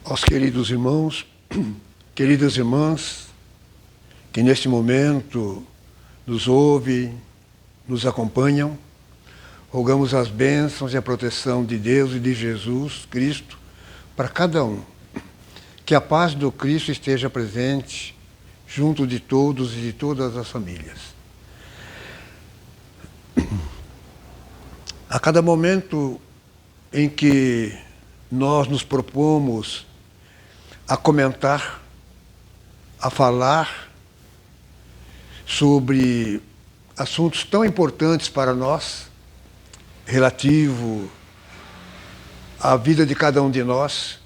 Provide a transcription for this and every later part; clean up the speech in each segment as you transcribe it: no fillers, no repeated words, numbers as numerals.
Aos queridos irmãos, queridas irmãs, que neste momento nos ouvem, nos acompanham, rogamos as bênçãos e a proteção de Deus e de Jesus Cristo para cada um. Que a paz do Cristo esteja presente junto de todos e de todas as famílias. A cada momento em que nós nos propomos a comentar, a falar sobre assuntos tão importantes para nós, relativo à vida de cada um de nós,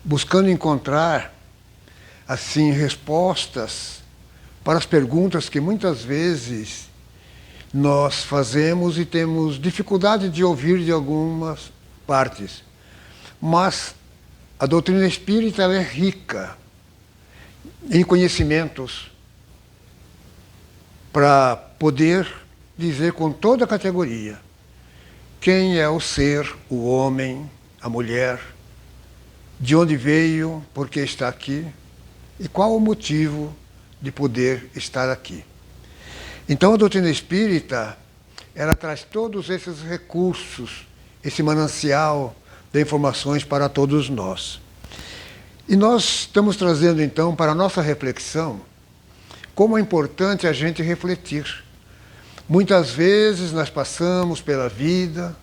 buscando encontrar, assim, respostas para as perguntas que muitas vezes nós fazemos e temos dificuldade de ouvir de algumas partes. Mas a doutrina espírita ela é rica em conhecimentos para poder dizer com toda a categoria quem é o ser, o homem, a mulher, de onde veio, por que está aqui e qual o motivo de poder estar aqui. Então a doutrina espírita ela traz todos esses recursos, esse manancial de informações para todos nós. E nós estamos trazendo então para a nossa reflexão como é importante a gente refletir. Muitas vezes nós passamos pela vida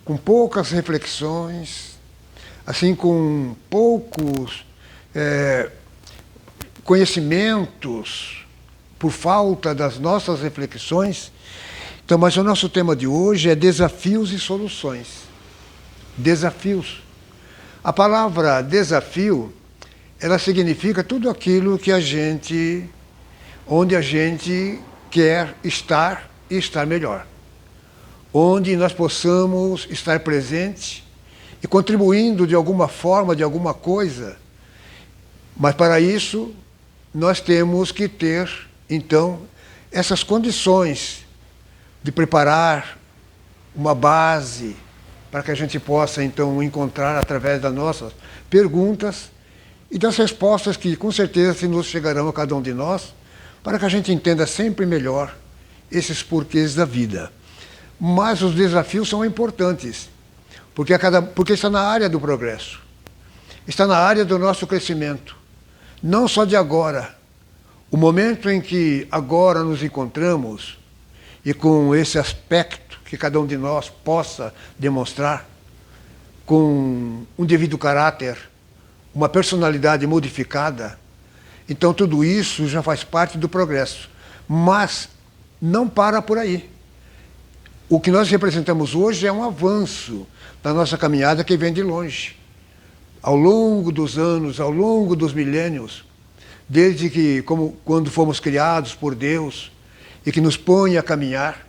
com poucas reflexões, assim com poucos conhecimentos por falta das nossas reflexões. Então, mas o nosso tema de hoje é desafios e soluções. Desafios. A palavra desafio, ela significa tudo aquilo que onde a gente quer estar e estar melhor. Onde nós possamos estar presentes e contribuindo de alguma forma, de alguma coisa. Mas para isso, nós temos que ter, então, essas condições de preparar uma base para que a gente possa, então, encontrar através das nossas perguntas e das respostas que, com certeza, se nos chegarão a cada um de nós, para que a gente entenda sempre melhor esses porquês da vida. Mas os desafios são importantes, porque está na área do progresso, está na área do nosso crescimento, não só de agora. O momento em que agora nos encontramos, e com esse aspecto que cada um de nós possa demonstrar, com um devido caráter, uma personalidade modificada, então tudo isso já faz parte do progresso. Mas não para por aí. O que nós representamos hoje é um avanço da nossa caminhada que vem de longe. Ao longo dos anos, ao longo dos milênios, desde que, quando fomos criados por Deus, e que nos põe a caminhar,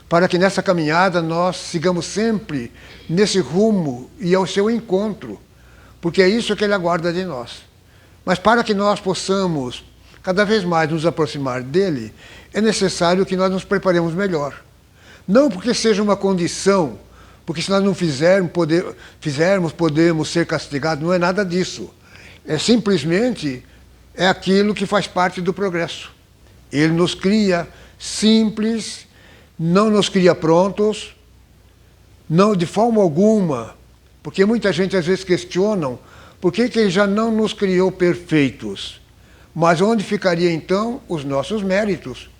para que nessa caminhada nós sigamos sempre nesse rumo e ao seu encontro, porque é isso que Ele aguarda de nós. Mas para que nós possamos cada vez mais nos aproximar dEle, é necessário que nós nos preparemos melhor. Não porque seja uma condição, porque se nós não fizermos, podemos ser castigados, não é nada disso. É simplesmente aquilo que faz parte do progresso. Ele nos cria simples, não nos cria prontos, não de forma alguma, porque muita gente às vezes questiona por que Ele já não nos criou perfeitos. Mas onde ficaria então os nossos méritos?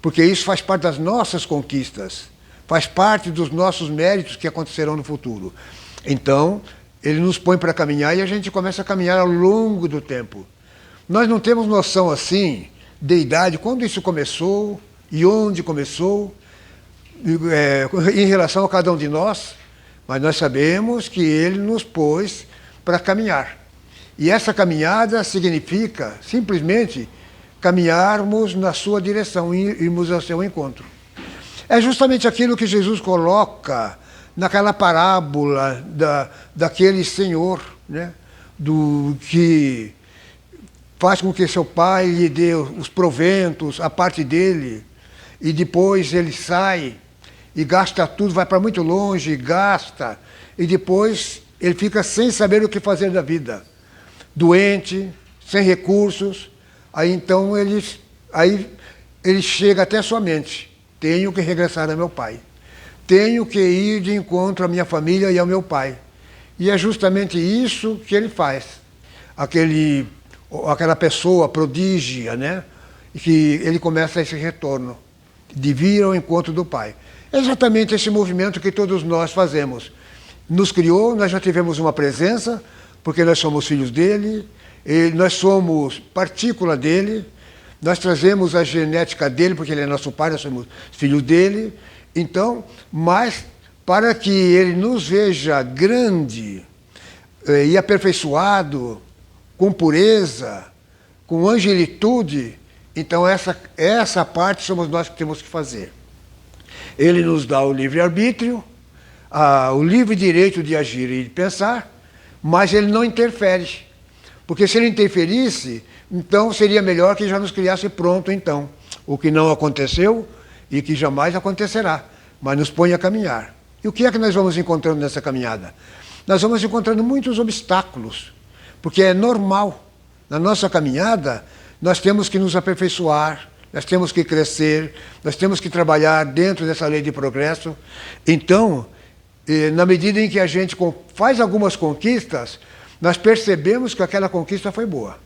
Porque isso faz parte das nossas conquistas, faz parte dos nossos méritos que acontecerão no futuro. Então, Ele nos põe para caminhar e a gente começa a caminhar ao longo do tempo. Nós não temos noção assim de idade, quando isso começou e onde começou, em relação a cada um de nós, mas nós sabemos que Ele nos pôs para caminhar. E essa caminhada significa simplesmente caminharmos na sua direção, irmos ao seu encontro. É justamente aquilo que Jesus coloca naquela parábola daquele senhor, né, que faz com que seu pai lhe dê os proventos, a parte dele, e depois ele sai e gasta tudo, vai para muito longe, gasta, e depois ele fica sem saber o que fazer da vida, doente, sem recursos. Aí então ele chega até a sua mente: tenho que regressar ao meu pai, tenho que ir de encontro à minha família e ao meu pai. E é justamente isso que ele faz. Aquela pessoa prodígia, né? E que ele começa esse retorno, de vir ao encontro do pai. É exatamente esse movimento que todos nós fazemos. Nos criou, nós já tivemos uma presença, porque nós somos filhos dele, nós somos partícula dele, nós trazemos a genética dele, porque ele é nosso pai, nós somos filhos dele. Então, mas para que ele nos veja grande e aperfeiçoado, com pureza, com angelitude, então essa parte somos nós que temos que fazer. Ele nos dá o livre-arbítrio, o livre direito de agir e de pensar, mas ele não interfere. Porque se ele interferisse, então seria melhor que já nos criasse pronto, então. O que não aconteceu e que jamais acontecerá, mas nos põe a caminhar. E o que é que nós vamos encontrando nessa caminhada? Nós vamos encontrando muitos obstáculos, porque é normal. Na nossa caminhada, nós temos que nos aperfeiçoar, nós temos que crescer, nós temos que trabalhar dentro dessa lei de progresso. Então, na medida em que a gente faz algumas conquistas, nós percebemos que aquela conquista foi boa.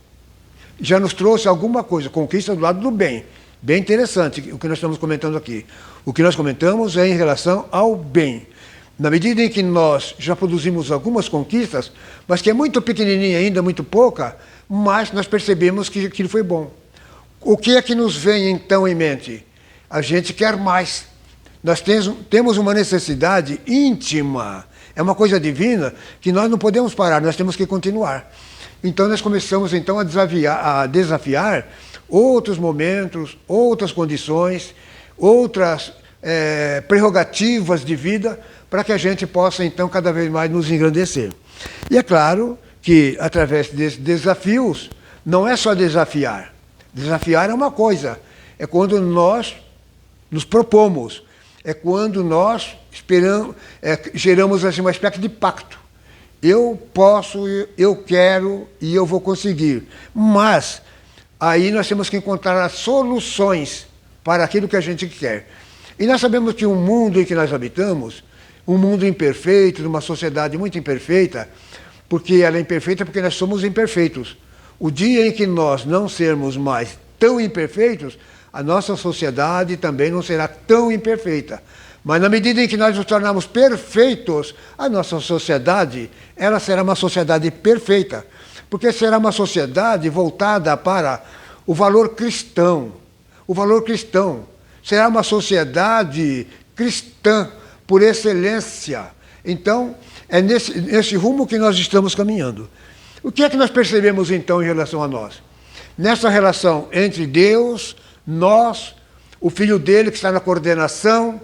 Já nos trouxe alguma coisa, conquista do lado do bem. Bem interessante o que nós estamos comentando aqui. O que nós comentamos é em relação ao bem. Na medida em que nós já produzimos algumas conquistas, mas que é muito pequenininha ainda, muito pouca, mas nós percebemos que aquilo foi bom. O que é que nos vem então em mente? A gente quer mais. Nós temos uma necessidade íntima, é uma coisa divina, que nós não podemos parar, nós temos que continuar. Então nós começamos então a desafiar outros momentos, outras condições, outras prerrogativas de vida, para que a gente possa então cada vez mais nos engrandecer. E é claro que através desses desafios, não é só desafiar. Desafiar é uma coisa, é quando nós nos propomos, é quando nós geramos assim, uma espécie de pacto. Eu posso, eu quero e eu vou conseguir. Mas aí nós temos que encontrar as soluções para aquilo que a gente quer. E nós sabemos que o mundo em que nós habitamos, um mundo imperfeito, numa sociedade muito imperfeita, porque ela é imperfeita porque nós somos imperfeitos. O dia em que nós não sermos mais tão imperfeitos, a nossa sociedade também não será tão imperfeita. Mas na medida em que nós nos tornarmos perfeitos, a nossa sociedade, ela será uma sociedade perfeita. Porque será uma sociedade voltada para o valor cristão. O valor cristão. Será uma sociedade cristã por excelência. Então, é nesse rumo que nós estamos caminhando. O que é que nós percebemos então em relação a nós? Nessa relação entre Deus, nós, o Filho dele que está na coordenação,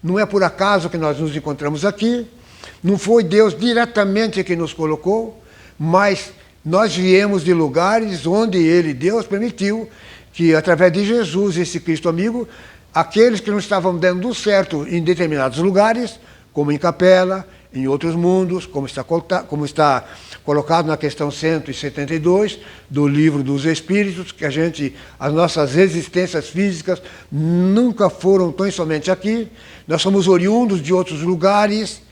não é por acaso que nós nos encontramos aqui, não foi Deus diretamente que nos colocou, mas nós viemos de lugares onde ele, Deus, permitiu que, através de Jesus, esse Cristo amigo, aqueles que não estavam dando certo em determinados lugares, como em Capela, em outros mundos, como está colocado na questão 172 do Livro dos Espíritos, que as nossas existências físicas nunca foram tão somente aqui, nós somos oriundos de outros lugares,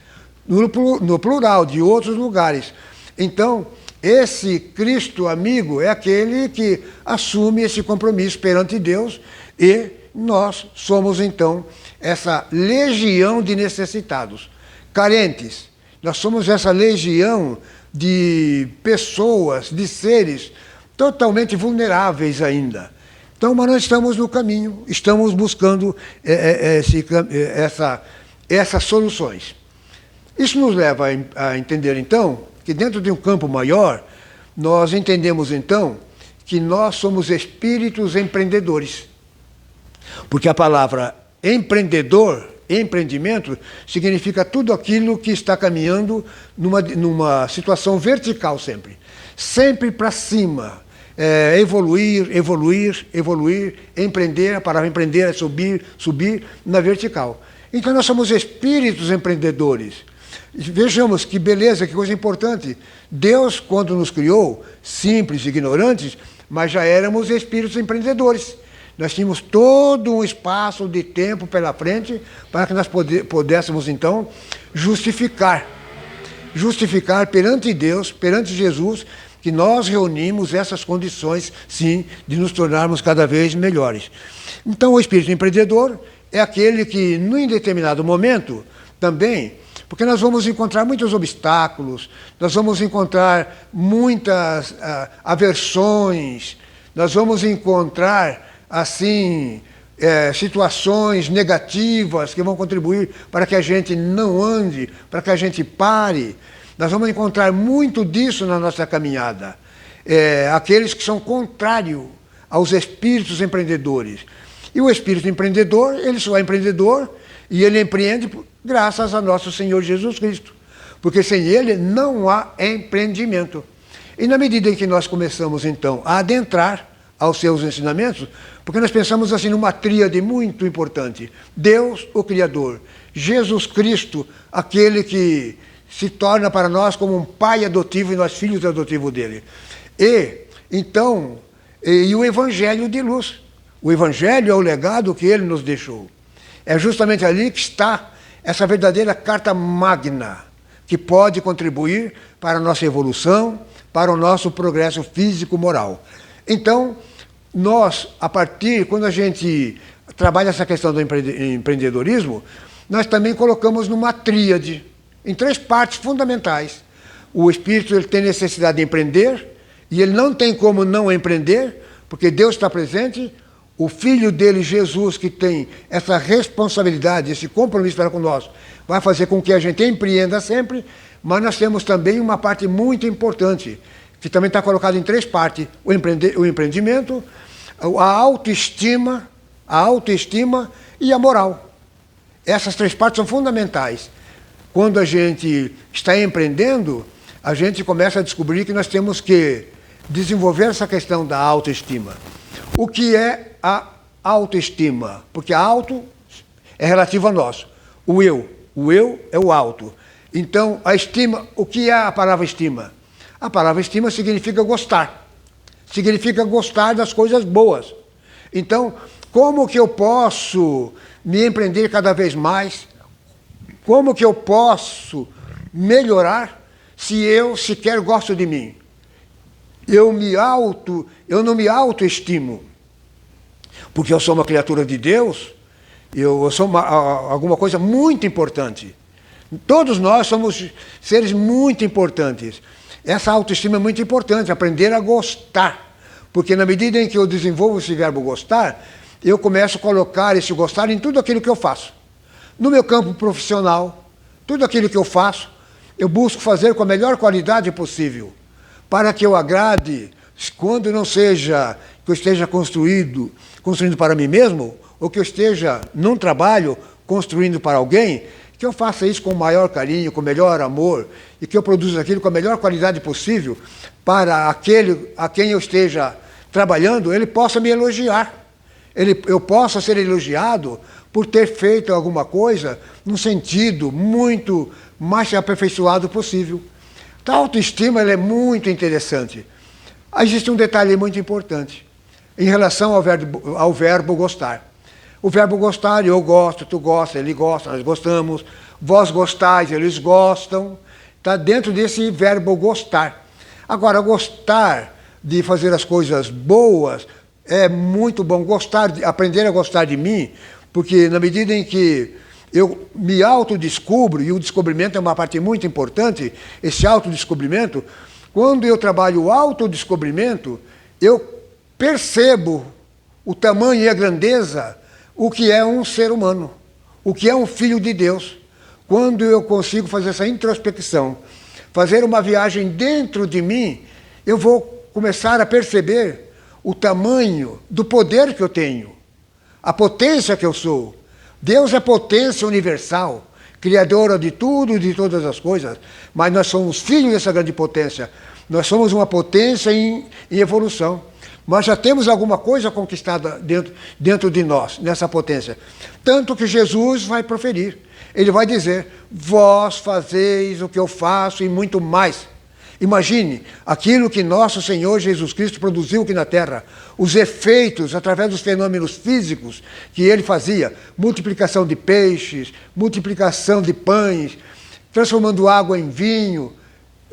no plural, de outros lugares. Então, esse Cristo amigo é aquele que assume esse compromisso perante Deus e nós somos, então, essa legião de necessitados, carentes. Nós somos essa legião de pessoas, de seres totalmente vulneráveis ainda. Então, mas nós estamos no caminho, estamos buscando essas soluções. Isso nos leva a entender, então, que dentro de um campo maior, nós entendemos, então, que nós somos espíritos empreendedores. Porque a palavra empreendedor, empreendimento, significa tudo aquilo que está caminhando numa situação vertical sempre. Sempre para cima. Evoluir, empreender, a palavra empreender é subir na vertical. Então nós somos espíritos empreendedores. Vejamos que beleza, que coisa importante. Deus, quando nos criou, simples, ignorantes, mas já éramos espíritos empreendedores. Nós tínhamos todo um espaço de tempo pela frente para que nós pudéssemos, então, justificar perante Deus, perante Jesus, que nós reunimos essas condições, sim, de nos tornarmos cada vez melhores. Então, o espírito empreendedor é aquele que, num determinado momento, também, porque nós vamos encontrar muitos obstáculos, nós vamos encontrar muitas aversões, nós vamos encontrar, assim, situações negativas que vão contribuir para que a gente não ande, para que a gente pare. Nós vamos encontrar muito disso na nossa caminhada. Aqueles que são contrários aos espíritos empreendedores. E o espírito empreendedor, ele só é empreendedor e ele empreende graças a nosso Senhor Jesus Cristo. Porque sem ele não há empreendimento. E na medida em que nós começamos, então, a adentrar aos seus ensinamentos, porque nós pensamos assim numa tríade muito importante. Deus, o Criador. Jesus Cristo, aquele que se torna para nós como um pai adotivo e nós filhos adotivos dele. E, então, e o Evangelho de luz. O Evangelho é o legado que ele nos deixou. É justamente ali que está essa verdadeira carta magna, que pode contribuir para a nossa evolução, para o nosso progresso físico-moral. Então, nós, a partir, quando a gente trabalha essa questão do empreendedorismo, nós também colocamos numa tríade, em 3 partes fundamentais. O espírito ele tem necessidade de empreender, e ele não tem como não empreender, porque Deus está presente. O Filho dele, Jesus, que tem essa responsabilidade, esse compromisso para conosco, vai fazer com que a gente empreenda sempre, mas nós temos também uma parte muito importante, que também está colocada em 3 partes: o empreendimento, a autoestima e a moral. Essas 3 partes são fundamentais. Quando a gente está empreendendo, a gente começa a descobrir que nós temos que desenvolver essa questão da autoestima. O que é a autoestima? Porque a auto é relativo a nós. O eu é o auto. Então, a estima, o que é a palavra estima? A palavra estima significa gostar. Significa gostar das coisas boas. Então, como que eu posso me empreender cada vez mais? Como que eu posso melhorar se eu sequer gosto de mim? Eu não me autoestimo. Porque eu sou uma criatura de Deus, eu sou alguma coisa muito importante. Todos nós somos seres muito importantes. Essa autoestima é muito importante, aprender a gostar. Porque na medida em que eu desenvolvo esse verbo gostar, eu começo a colocar esse gostar em tudo aquilo que eu faço. No meu campo profissional, tudo aquilo que eu faço, eu busco fazer com a melhor qualidade possível, para que eu agrade, quando não seja que eu esteja construindo para mim mesmo, ou que eu esteja num trabalho construindo para alguém, que eu faça isso com o maior carinho, com o melhor amor, e que eu produza aquilo com a melhor qualidade possível, para aquele a quem eu esteja trabalhando, ele possa me elogiar. Eu possa ser elogiado por ter feito alguma coisa num sentido muito mais aperfeiçoado possível. A autoestima ela é muito interessante. Existe um detalhe muito importante em relação ao verbo gostar. O verbo gostar, eu gosto, tu gosta, ele gosta, nós gostamos, vós gostais, eles gostam, está dentro desse verbo gostar. Agora, gostar de fazer as coisas boas é muito bom. Aprender a gostar de mim, porque na medida em que eu me autodescubro, e o descobrimento é uma parte muito importante, esse autodescobrimento, quando eu trabalho o autodescobrimento, eu percebo o tamanho e a grandeza, o que é um ser humano, o que é um filho de Deus. Quando eu consigo fazer essa introspecção, fazer uma viagem dentro de mim, eu vou começar a perceber o tamanho do poder que eu tenho, a potência que eu sou. Deus é potência universal, criadora de tudo e de todas as coisas, mas nós somos filhos dessa grande potência. Nós somos uma potência em evolução. mas já temos alguma coisa conquistada dentro de nós, nessa potência. Tanto que Jesus vai proferir. Ele vai dizer, vós fazeis o que eu faço e muito mais. Imagine aquilo que nosso Senhor Jesus Cristo produziu aqui na Terra, os efeitos através dos fenômenos físicos que ele fazia, multiplicação de peixes, multiplicação de pães, transformando água em vinho,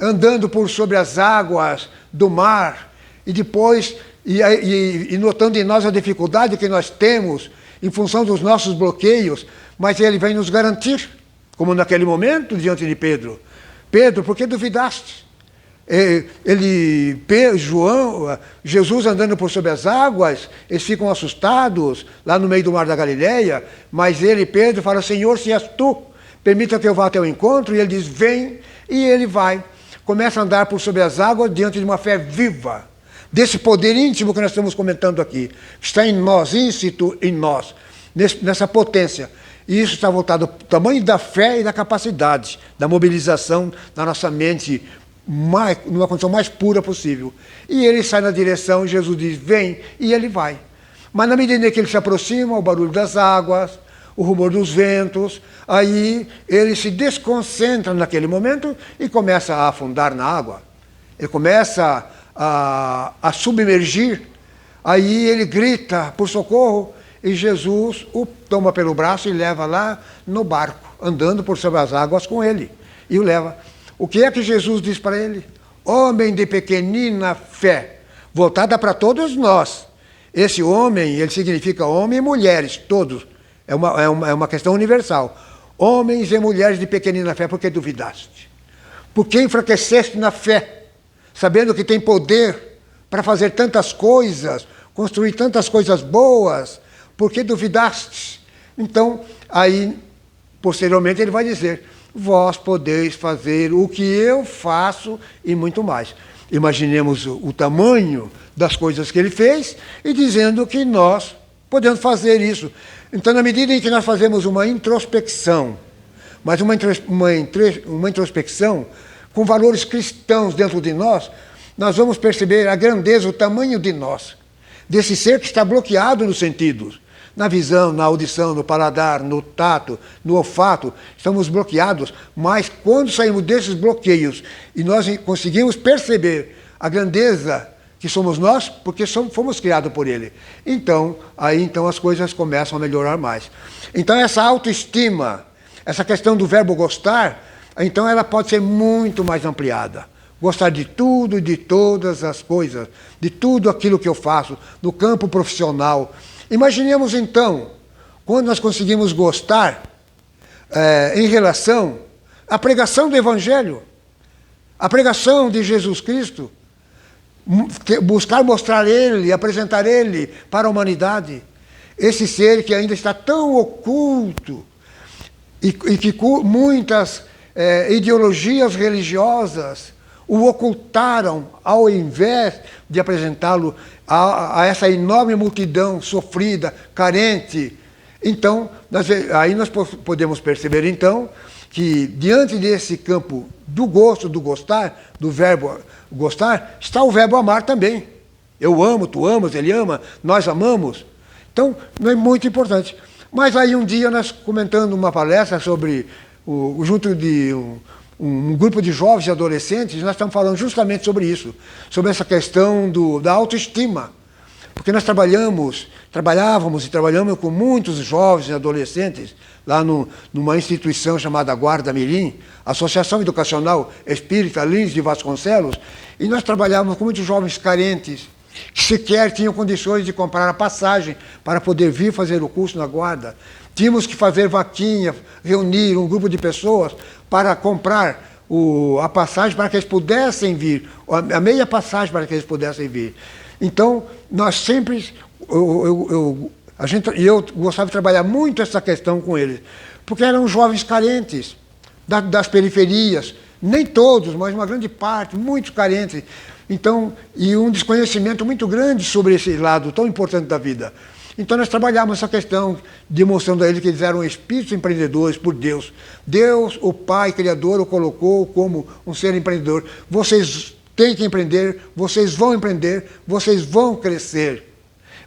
andando por sobre as águas do mar, e depois, e notando em nós a dificuldade que nós temos em função dos nossos bloqueios, mas ele vem nos garantir, como naquele momento diante de Pedro. Pedro, por que duvidaste? Jesus andando por sobre as águas, eles ficam assustados lá no meio do mar da Galileia, mas ele, Pedro, fala, Senhor, se és tu, permita que eu vá ao teu encontro, e ele diz, vem, e ele vai. Começa a andar por sobre as águas diante de uma fé viva, desse poder íntimo que nós estamos comentando aqui, que está em nós, íncito em nós, nessa potência. E isso está voltado ao tamanho da fé e da capacidade, da mobilização da nossa mente, numa condição mais pura possível. E ele sai na direção, e Jesus diz, vem, e ele vai. Mas na medida que ele se aproxima, o barulho das águas, o rumor dos ventos, aí ele se desconcentra naquele momento e começa a afundar na água. Ele começa a submergir, aí ele grita por socorro, e Jesus o toma pelo braço e leva lá no barco, andando por sobre as águas com ele, e o leva. O que é que Jesus diz para ele? Homem de pequenina fé, voltada para todos nós. Esse homem, ele significa homem e mulheres, todos. É uma questão universal. Homens e mulheres de pequenina fé, por que duvidaste? Por que enfraqueceste na fé, sabendo que tem poder para fazer tantas coisas, construir tantas coisas boas, por que duvidaste? Então, aí, posteriormente, ele vai dizer, vós podeis fazer o que eu faço e muito mais. Imaginemos o tamanho das coisas que ele fez e dizendo que nós podemos fazer isso. Então, na medida em que nós fazemos uma introspecção, mas uma introspecção com valores cristãos dentro de nós, nós vamos perceber a grandeza, o tamanho de nós, desse ser que está bloqueado nos sentidos. Na visão, na audição, no paladar, no tato, no olfato, estamos bloqueados, mas quando saímos desses bloqueios e nós conseguimos perceber a grandeza que somos nós, porque fomos criados por Ele, então as coisas começam a melhorar mais. Então essa autoestima, essa questão do verbo gostar, então ela pode ser muito mais ampliada. Gostar de tudo e de todas as coisas, de tudo aquilo que eu faço, no campo profissional. Imaginemos então, quando nós conseguimos gostar em relação à pregação do Evangelho, a pregação de Jesus Cristo, buscar mostrar Ele, apresentar Ele para a humanidade, esse ser que ainda está tão oculto e que muitas ideologias religiosas o ocultaram ao invés de apresentá-lo a essa enorme multidão sofrida, carente. Então, aí nós podemos perceber, então, que diante desse campo do gosto, do gostar, do verbo gostar, está o verbo amar também. Eu amo, tu amas, ele ama, nós amamos. Então, não é muito importante. Mas aí um dia nós comentando uma palestra sobre, junto de um grupo de jovens e adolescentes, nós estamos falando justamente sobre isso, sobre essa questão da autoestima. Porque nós trabalhamos e trabalhamos com muitos jovens e adolescentes lá numa instituição chamada Guarda Mirim, Associação Educacional Espírita Lins de Vasconcelos, e nós trabalhávamos com muitos jovens carentes, que sequer tinham condições de comprar a passagem para poder vir fazer o curso na Guarda. Tínhamos que fazer vaquinha, reunir um grupo de pessoas para comprar a passagem para que eles pudessem vir, a meia passagem para que eles pudessem vir. Então, nós sempre, eu gostava de trabalhar muito essa questão com eles, porque eram jovens carentes das periferias, nem todos, mas uma grande parte, muitos carentes. Então, e um desconhecimento muito grande sobre esse lado tão importante da vida. Então nós trabalhamos essa questão, demonstrando a eles que eles eram espíritos empreendedores por Deus. Deus, o Pai Criador, o colocou como um ser empreendedor. Vocês têm que empreender, vocês vão crescer.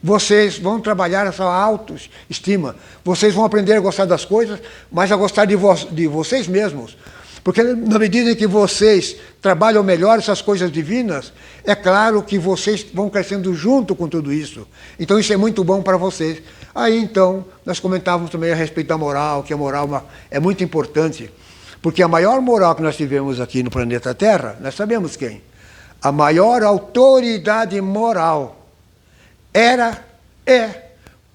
Vocês vão trabalhar essa autoestima. Vocês vão aprender a gostar das coisas, mas a gostar de vocês mesmos. Porque na medida em que vocês trabalham melhor essas coisas divinas, é claro que vocês vão crescendo junto com tudo isso. Então isso é muito bom para vocês. Aí então, nós comentávamos também a respeito da moral, que a moral é muito importante. Porque a maior moral que nós tivemos aqui no planeta Terra, nós sabemos quem? A maior autoridade moral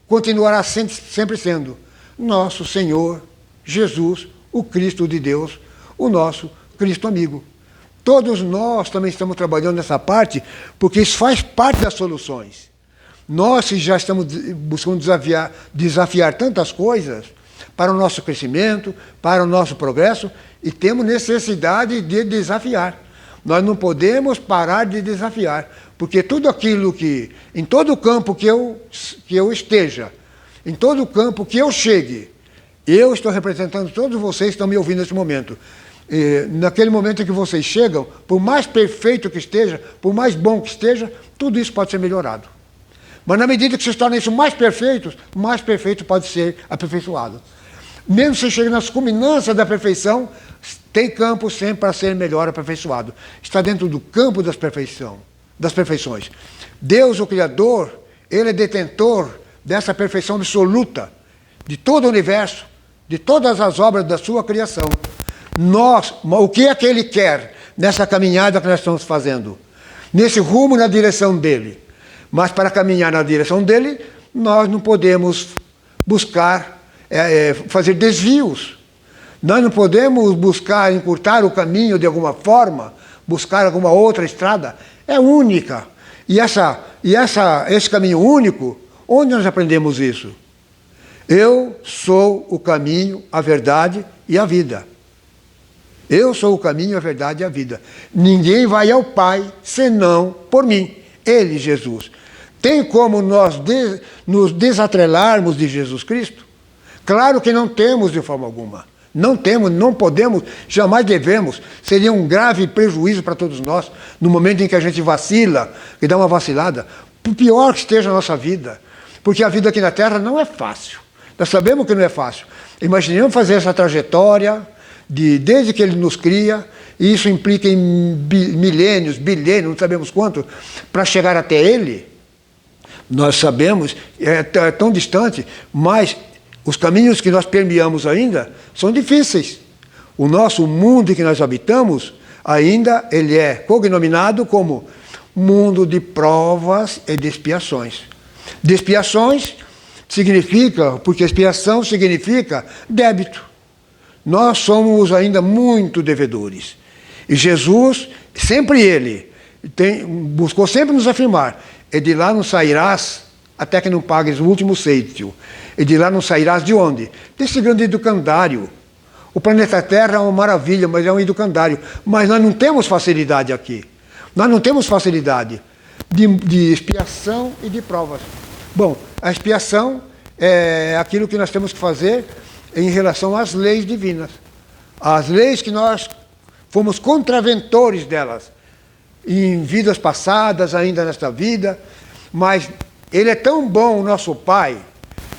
continuará sempre sendo nosso Senhor Jesus, o Cristo de Deus, o nosso Cristo amigo. Todos nós também estamos trabalhando nessa parte, porque isso faz parte das soluções. Nós já estamos buscando desafiar tantas coisas para o nosso crescimento, para o nosso progresso, e temos necessidade de desafiar. Nós não podemos parar de desafiar, porque tudo aquilo que, em todo campo que eu esteja, em todo campo que eu chegue, eu estou representando todos vocês que estão me ouvindo nesse momento. E, naquele momento em que vocês chegam, por mais perfeito que esteja, por mais bom que esteja, tudo isso pode ser melhorado. Mas na medida que vocês tornam isso mais perfeito pode ser aperfeiçoado. Mesmo se chegue nas culminâncias da perfeição, tem campo sempre para ser melhor aperfeiçoado. Está dentro do campo das perfeições. Deus, o Criador, Ele é detentor dessa perfeição absoluta, de todo o universo, de todas as obras da sua criação. O que é que Ele quer nessa caminhada que nós estamos fazendo? Nesse rumo na direção dEle. Mas para caminhar na direção dEle, nós não podemos buscar fazer desvios. Nós não podemos buscar encurtar o caminho de alguma forma, buscar alguma outra estrada. É única. E esse caminho único, onde nós aprendemos isso? Eu sou o caminho, a verdade e a vida. Eu sou o caminho, a verdade e a vida. Ninguém vai ao Pai senão por mim. Ele, Jesus. Tem como nós nos desatrelarmos de Jesus Cristo? Claro que não temos de forma alguma. Não temos, não podemos, jamais devemos. Seria um grave prejuízo para todos nós, no momento em que a gente vacila, que dá uma vacilada, por pior que esteja a nossa vida. Porque a vida aqui na Terra não é fácil. Nós sabemos que não é fácil. Imaginemos fazer essa trajetória, desde que Ele nos cria, e isso implica em milênios, bilhões, não sabemos quanto, para chegar até Ele. Nós sabemos, é tão distante, mas os caminhos que nós permeamos ainda são difíceis. O nosso mundo em que nós habitamos, ainda ele é cognominado como mundo de provas e de expiações. De expiações significa, porque expiação significa débito. Nós somos ainda muito devedores. E Jesus, sempre Ele, buscou sempre nos afirmar, e de lá não sairás até que não pagues o último cêntimo. E de lá não sairás de onde? Desse grande educandário. O planeta Terra é uma maravilha, mas é um educandário. Mas nós não temos facilidade aqui. Nós não temos facilidade de expiação e de provas. Bom, a expiação é aquilo que nós temos que fazer em relação às leis divinas. As leis que nós fomos contraventores delas, em vidas passadas, ainda nesta vida, mas Ele é tão bom, o nosso Pai,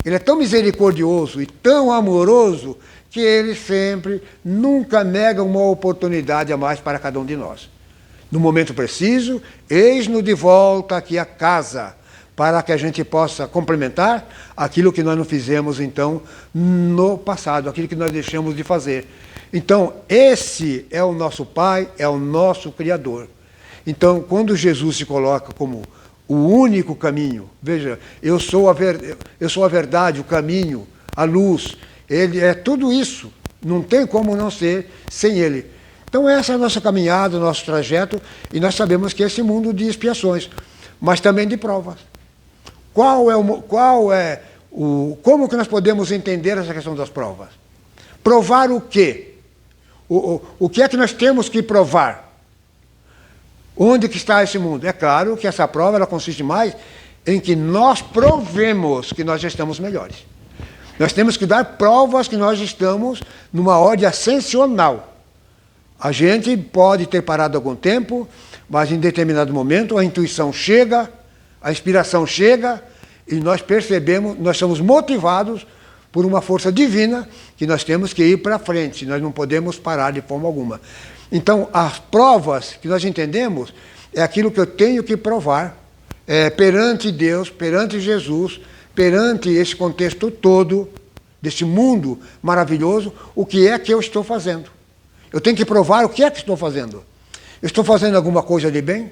Ele é tão misericordioso e tão amoroso, que Ele sempre, nunca nega uma oportunidade a mais para cada um de nós. No momento preciso, eis-nos de volta aqui a casa, para que a gente possa complementar aquilo que nós não fizemos, então, no passado, aquilo que nós deixamos de fazer. Então, esse é o nosso Pai, é o nosso Criador. Então, quando Jesus se coloca como o único caminho, veja, eu sou a verdade, o caminho, a luz, Ele é tudo isso, não tem como não ser sem Ele. Então essa é a nossa caminhada, o nosso trajeto, e nós sabemos que esse mundo de expiações, mas também de provas. Como que nós podemos entender essa questão das provas? Provar o quê? O que é que nós temos que provar? Onde que está esse mundo? É claro que essa prova ela consiste mais em que nós provemos que nós já estamos melhores. Nós temos que dar provas que nós estamos numa ordem ascensional. A gente pode ter parado algum tempo, mas em determinado momento a intuição chega, a inspiração chega e nós percebemos, nós somos motivados por uma força divina que nós temos que ir para frente, nós não podemos parar de forma alguma. Então, as provas que nós entendemos é aquilo que eu tenho que provar perante Deus, perante Jesus, perante esse contexto todo, desse mundo maravilhoso, o que é que eu estou fazendo. Eu tenho que provar o que é que estou fazendo. Eu estou fazendo alguma coisa de bem?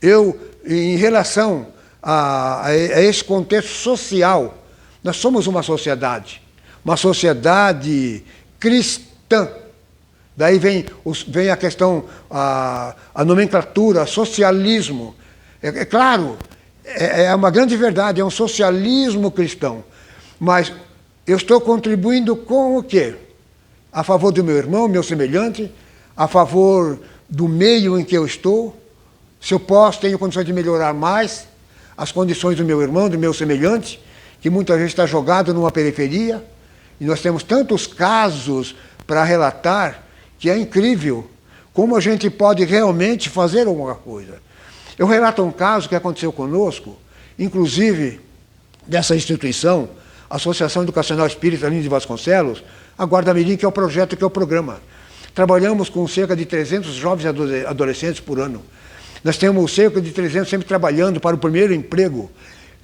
Eu, em relação a esse contexto social, nós somos uma sociedade cristã. Daí vem a questão, a nomenclatura, socialismo. É claro, é uma grande verdade, é um socialismo cristão. Mas eu estou contribuindo com o quê? A favor do meu irmão, meu semelhante, a favor do meio em que eu estou. Se eu posso, tenho condições de melhorar mais as condições do meu irmão, do meu semelhante, que muitas vezes está jogado numa periferia. E nós temos tantos casos para relatar que é incrível como a gente pode realmente fazer alguma coisa. Eu relato um caso que aconteceu conosco, inclusive dessa instituição, Associação Educacional Espírita Lins de Vasconcelos, a Guarda Mirim, que é o projeto, que é o programa. Trabalhamos com cerca de 300 jovens e adolescentes por ano. Nós temos cerca de 300 sempre trabalhando para o primeiro emprego.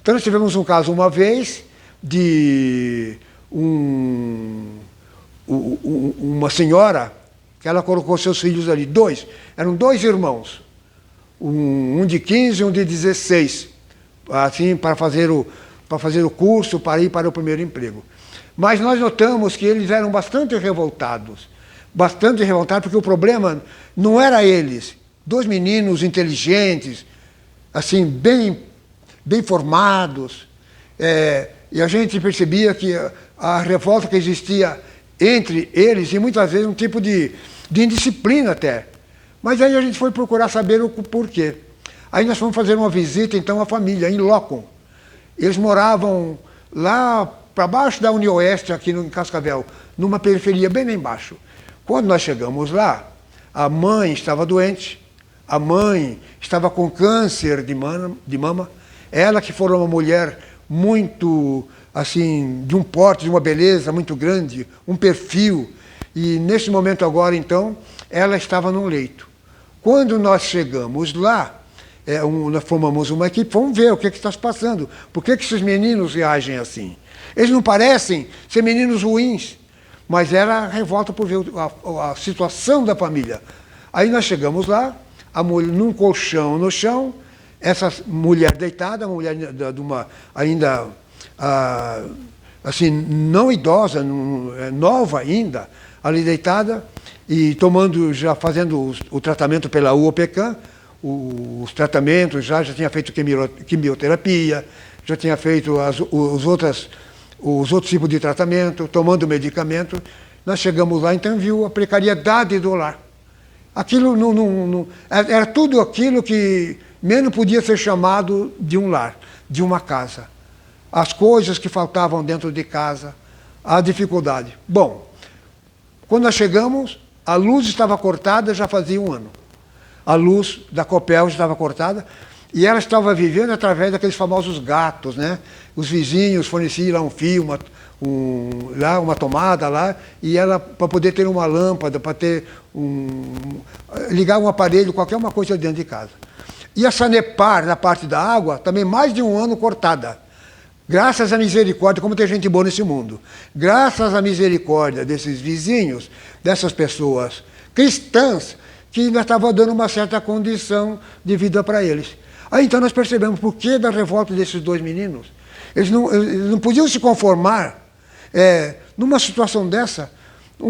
Então nós tivemos um caso uma vez de uma senhora que ela colocou seus filhos ali, eram dois irmãos, um de 15 e um de 16, assim, para fazer o curso, para ir para o primeiro emprego. Mas nós notamos que eles eram bastante revoltados, porque o problema não era eles. Dois meninos inteligentes, assim, bem formados, e a gente percebia que a revolta que existia entre eles, e muitas vezes um tipo de indisciplina até. Mas aí a gente foi procurar saber o porquê. Aí nós fomos fazer uma visita, então, à família, em Locum. Eles moravam lá para baixo da Unioeste, aqui em Cascavel, numa periferia bem lá embaixo. Quando nós chegamos lá, a mãe estava doente, a mãe estava com câncer de mama, ela que foi uma mulher muito, assim, de um porte, de uma beleza muito grande, um perfil, e nesse momento agora, então, ela estava num leito. Quando nós chegamos lá, nós formamos uma equipe, vamos ver o que está se passando, por que esses meninos reagem assim. Eles não parecem ser meninos ruins, mas era revolta por ver a situação da família. Aí nós chegamos lá, a mulher num colchão no chão, essa mulher deitada, uma mulher de uma ainda assim, não idosa, nova ainda, ali deitada, e fazendo o tratamento pela UOPECAM, os tratamentos, já tinha feito quimioterapia, já tinha feito os outros tipos de tratamento, tomando medicamento. Nós chegamos lá, então viu a precariedade do lar. Aquilo era tudo aquilo que menos podia ser chamado de um lar, de uma casa. As coisas que faltavam dentro de casa, a dificuldade. Bom, quando nós chegamos, a luz estava cortada já fazia um ano. A luz da Copel estava cortada e ela estava vivendo através daqueles famosos gatos, né? Os vizinhos forneciam lá um fio, uma tomada lá, e ela, para poder ter uma lâmpada, para ter ligar um aparelho, qualquer uma coisa dentro de casa. E a Sanepar, na parte da água, também mais de um ano cortada. Graças à misericórdia, como tem gente boa nesse mundo, graças à misericórdia desses vizinhos, dessas pessoas cristãs, que ainda estavam dando uma certa condição de vida para eles. Aí então nós percebemos por que da revolta desses dois meninos. Eles não podiam se conformar numa situação dessa.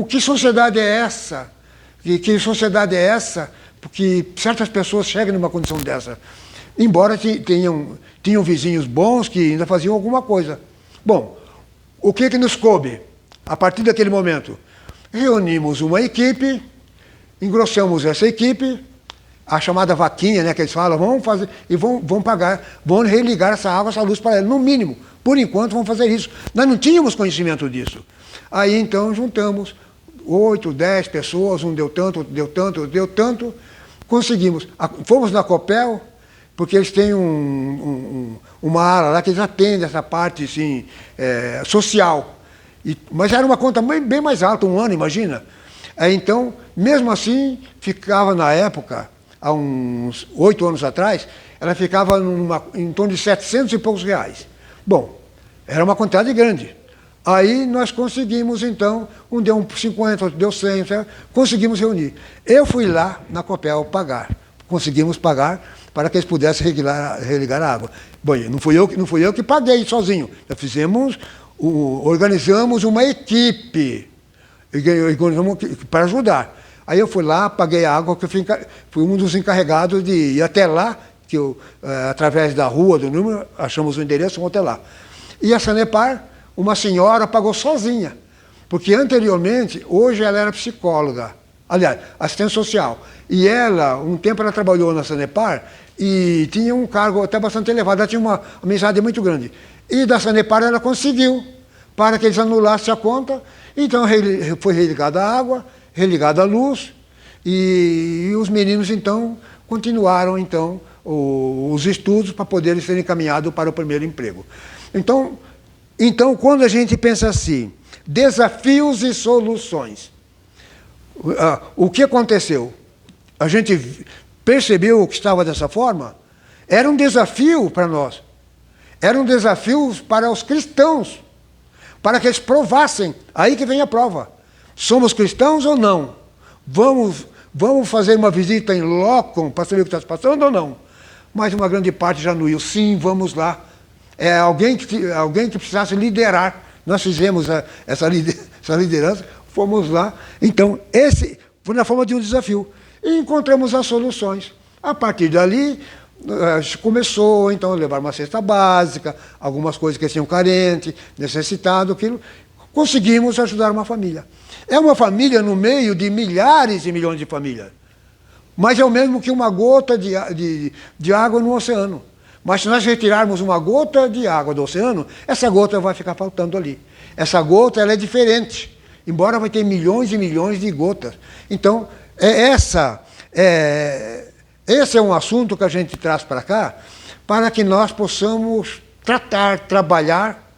Que sociedade é essa? Que sociedade é essa? Porque certas pessoas chegam numa condição dessa. Embora tinham vizinhos bons que ainda faziam alguma coisa. Bom, o que nos coube? A partir daquele momento, reunimos uma equipe, engrossamos essa equipe, a chamada vaquinha, né, que eles falam, vamos fazer, e vão pagar, vão religar essa água, essa luz para ela, no mínimo. Por enquanto, vamos fazer isso. Nós não tínhamos conhecimento disso. Aí, então, juntamos 8, 10 pessoas, um deu tanto, outro deu tanto, outro deu tanto. Conseguimos. Fomos na Copel, porque eles têm uma área lá que eles atendem essa parte assim, social. Mas era uma conta bem mais alta, um ano, imagina. Então, mesmo assim, ficava na época, há uns 8 anos atrás, ela ficava em torno de 700 e poucos reais. Bom, era uma quantidade grande. Aí nós conseguimos, então, um deu 50, outro deu 100, conseguimos reunir. Eu fui lá na Copel pagar. Conseguimos pagar para que eles pudessem religar a água. Bom, não fui eu que paguei sozinho. Nós organizamos uma equipe para ajudar. Aí eu fui lá, paguei a água, que fui um dos encarregados de ir até lá, que através da rua, do número, achamos o endereço, vamos até lá. E a Sanepar, uma senhora pagou sozinha, porque anteriormente, hoje ela era psicóloga, aliás, assistente social. E ela, um tempo ela trabalhou na Sanepar e tinha um cargo até bastante elevado, ela tinha uma amizade muito grande. E da Sanepar ela conseguiu, para que eles anulassem a conta, então foi religada a água, religada a luz, e os meninos então continuaram então os estudos para poderem ser encaminhados para o primeiro emprego. Então, quando a gente pensa assim, desafios e soluções, o que aconteceu? A gente percebeu que estava dessa forma? Era um desafio para nós. Era um desafio para os cristãos, para que eles provassem. Aí que vem a prova. Somos cristãos ou não? Vamos fazer uma visita em loco para saber o que está se passando ou não? Mas uma grande parte já não ia. Sim, vamos lá. Alguém que precisasse liderar. Nós fizemos essa liderança, fomos lá. Então, esse foi na forma de um desafio. E encontramos as soluções. A partir dali, a gente começou então a levar uma cesta básica, algumas coisas que tinham carente, necessitado, aquilo. Conseguimos ajudar uma família. É uma família no meio de milhares e milhões de famílias. Mas é o mesmo que uma gota de água no oceano. Mas se nós retirarmos uma gota de água do oceano, essa gota vai ficar faltando ali. Essa gota ela é diferente, embora vai ter milhões e milhões de gotas. Então, esse é um assunto que a gente traz para cá, para que nós possamos trabalhar,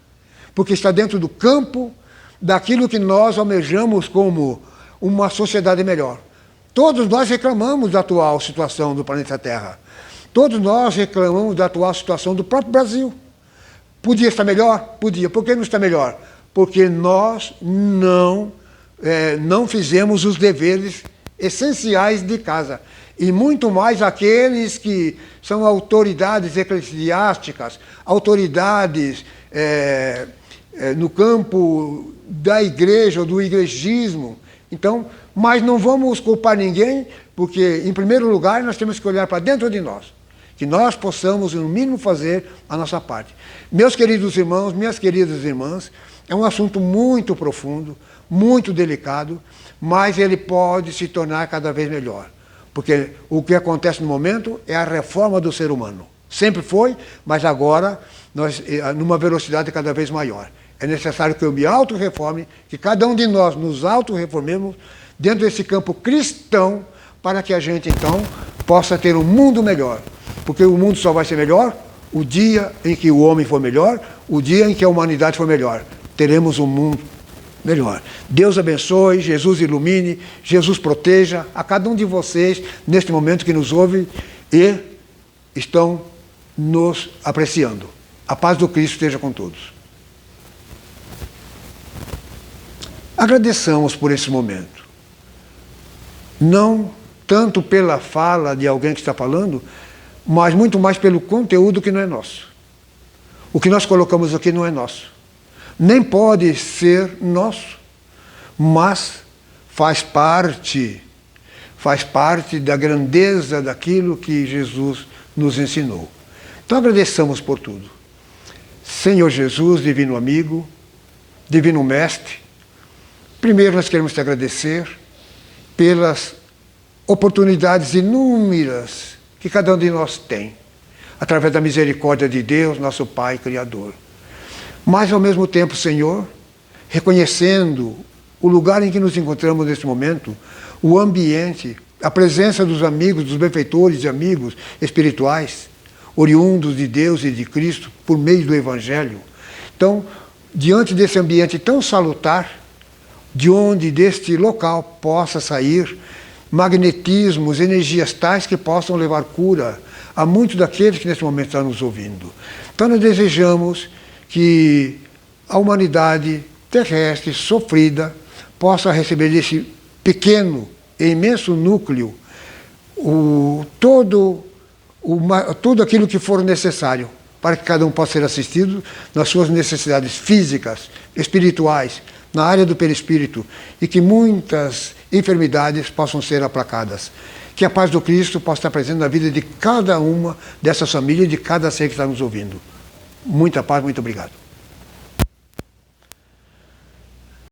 porque está dentro do campo daquilo que nós almejamos como uma sociedade melhor. Todos nós reclamamos da atual situação do planeta Terra. Todos nós reclamamos da atual situação do próprio Brasil. Podia estar melhor? Podia. Por que não está melhor? Porque nós não fizemos os deveres essenciais de casa. E muito mais aqueles que são autoridades eclesiásticas, autoridades no campo da igreja ou do igrejismo. Então, mas não vamos culpar ninguém, porque, em primeiro lugar, nós temos que olhar para dentro de nós. Que nós possamos, no mínimo, fazer a nossa parte. Meus queridos irmãos, minhas queridas irmãs, é um assunto muito profundo, muito delicado, mas ele pode se tornar cada vez melhor. Porque o que acontece no momento é a reforma do ser humano. Sempre foi, mas agora, numa velocidade cada vez maior. É necessário que eu me auto-reforme, que cada um de nós nos auto-reformemos dentro desse campo cristão, para que a gente, então, possa ter um mundo melhor. Porque o mundo só vai ser melhor o dia em que o homem for melhor, o dia em que a humanidade for melhor. Teremos um mundo melhor. Deus abençoe, Jesus ilumine, Jesus proteja a cada um de vocês neste momento que nos ouve e estão nos apreciando. A paz do Cristo esteja com todos. Agradeçamos por esse momento. Não tanto pela fala de alguém que está falando, mas muito mais pelo conteúdo que não é nosso. O que nós colocamos aqui não é nosso. Nem pode ser nosso, mas faz parte da grandeza daquilo que Jesus nos ensinou. Então agradeçamos por tudo. Senhor Jesus, divino amigo, divino mestre, primeiro nós queremos te agradecer pelas oportunidades inúmeras que cada um de nós tem, através da misericórdia de Deus, nosso Pai Criador. Mas, ao mesmo tempo, Senhor, reconhecendo o lugar em que nos encontramos nesse momento, o ambiente, a presença dos amigos, dos benfeitores e amigos espirituais, oriundos de Deus e de Cristo, por meio do Evangelho. Então, diante desse ambiente tão salutar, de onde deste local possa sair magnetismos, energias tais que possam levar cura a muitos daqueles que nesse momento estão nos ouvindo. Então nós desejamos que a humanidade terrestre sofrida possa receber desse pequeno e imenso núcleo tudo aquilo que for necessário para que cada um possa ser assistido nas suas necessidades físicas, espirituais, na área do perispírito, e que muitas enfermidades possam ser aplacadas. Que a paz do Cristo possa estar presente na vida de cada uma dessas famílias e de cada ser que está nos ouvindo. Muita paz, muito obrigado.